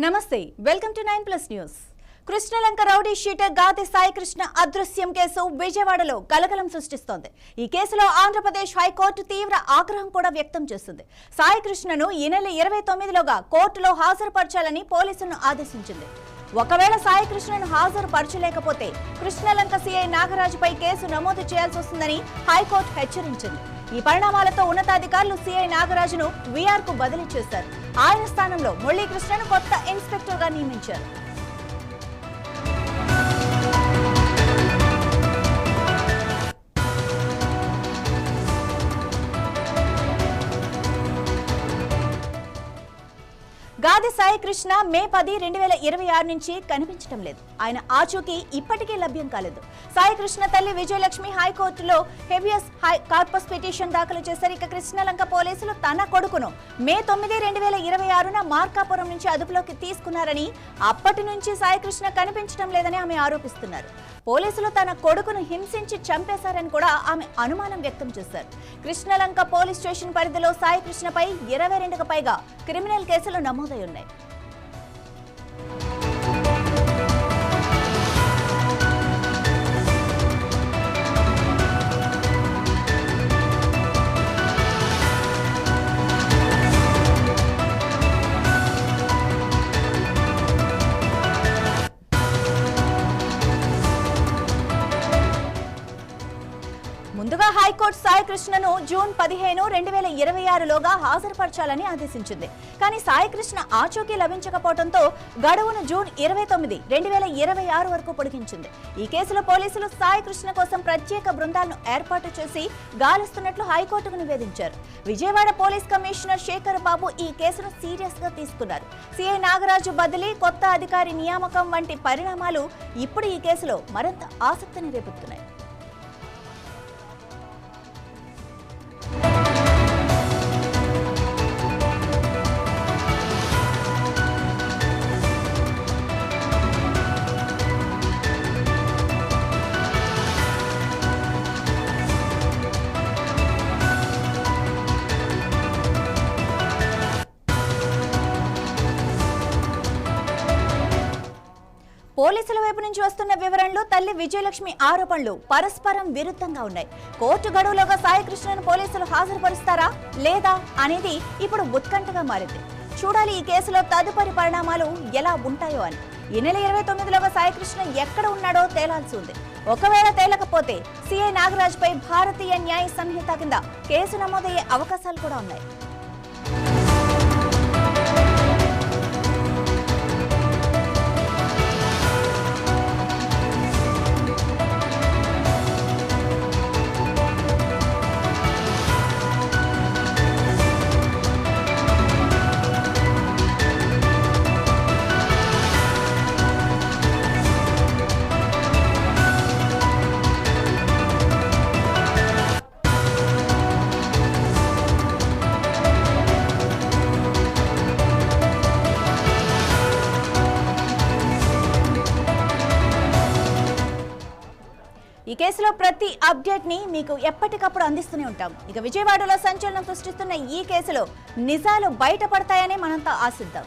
నమస్తే welcome to 9+ news. Krishnalanka rowdy sheeter గాది సాయి కృష్ణ అదృశ్యం case విజయవాడలో కలకలం సృష్టిస్తోంది. ఈ కేసులో ఆంధ్రప్రదేశ్ హైకోర్టు తీవ్ర ఆగ్రహం కూడా వ్యక్తం చేస్తుంది. సాయి కృష్ణను ఈ నెల 29లోగా కోర్టులో హాజరుపరచాలని పోలీసులను ఆదేశించింది. ఒకవేళ సాయి కృష్ణను హాజరుపరచలేకపోతే కృష్ణలంక సీఐ నాగరాజుపై కేసు నమోదు చేయాల్సి వస్తుందని హైకోర్టు హెచ్చరించింది. ఈ పరిణామాలతో ఉన్నతాధికారులు సీఐ నాగరాజును వీఆర్ కు బదిలీ చేశారు. ఆయన స్థానంలో మురళీకృష్ణను కొత్త ఇన్స్పెక్టర్ గా నియమించారు. గాది సాయి కృష్ణ మే 10, 2026 నుంచి కనిపించడం లేదు. ఆయన ఆచూకీ ఇప్పటికీ లభ్యం కాలేదు. సాయి కృష్ణ తల్లి విజయలక్ష్మి హైకోర్టులో హెబియస్ కార్పస్ పిటిషన్ దాఖలు చేశారు. ఇక కృష్ణలంక పోలీసులు తన కొడుకును మే 9, 2026న మార్కాపురం నుంచి అదుపులోకి తీసుకున్నారని, అప్పటి నుంచి సాయి కృష్ణ కనిపించడం లేదని ఆమె ఆరోపిస్తున్నారు. పోలీసులు తన కొడుకును హింసించి చంపేశారని కూడా ఆమె అనుమానం వ్యక్తం చేశారు. కృష్ణలంక పోలీస్ స్టేషన్ పరిధిలో సాయి కృష్ణపై 22కు పైగా క్రిమినల్ కేసులు నమోదై ఉన్నాయి. ముందుగా హైకోర్టు సాయి కృష్ణను జూన్ 15, 2026లోగా హాజరుపరచాలని ఆదేశించింది. కానీ సాయి కృష్ణ ఆచూకీ లభించకపోవడంతో గడువును జూన్ 29, 2026 వరకు పొడిగించింది. ఈ కేసులో పోలీసులు సాయి కృష్ణ కోసం ప్రత్యేక బృందాలను ఏర్పాటు చేసి గాలిస్తున్నట్లు హైకోర్టుకు నివేదించారు. విజయవాడ పోలీస్ కమిషనర్ శేఖర్ బాబు ఈ కేసును సీరియస్ గా తీసుకున్నారు. సీఐ నాగరాజు బదిలీ, కొత్త అధికారి నియామకం వంటి పరిణామాలు ఇప్పుడు ఈ కేసులో మరింత ఆసక్తిని రేపుతున్నాయి. పోలీసుల వైపు నుంచి వస్తున్న వివరణలు, తల్లి విజయలక్ష్మి ఆరోపణలు పరస్పరం విరుద్ధంగా ఉన్నాయి. కోర్టు గడువులోగా సాయి కృష్ణను పోలీసులు హాజరుపరుస్తారా లేదా అనేది ఇప్పుడు ఉత్కంఠగా మారింది. చూడాలి ఈ కేసులో తదుపరి పరిణామాలు ఎలా ఉంటాయో అని. ఈ నెల 29లోగా సాయి కృష్ణ ఎక్కడ ఉన్నాడో తేలాల్సి ఉంది. ఒకవేళ తేలకపోతే సీఐ నాగరాజుపై భారతీయ న్యాయ సంహిత కింద కేసు నమోదయ్యే అవకాశాలు కూడా ఉన్నాయి. ఈ కేసులో ప్రతి అప్డేట్ ని మీకు ఎప్పటికప్పుడు అందిస్తూనే ఉంటాం. ఇక విజయవాడలో సంచలనం సృష్టిస్తున్న ఈ కేసులో నిజాలు బయటపడతాయని మనంతా ఆశిద్దాం.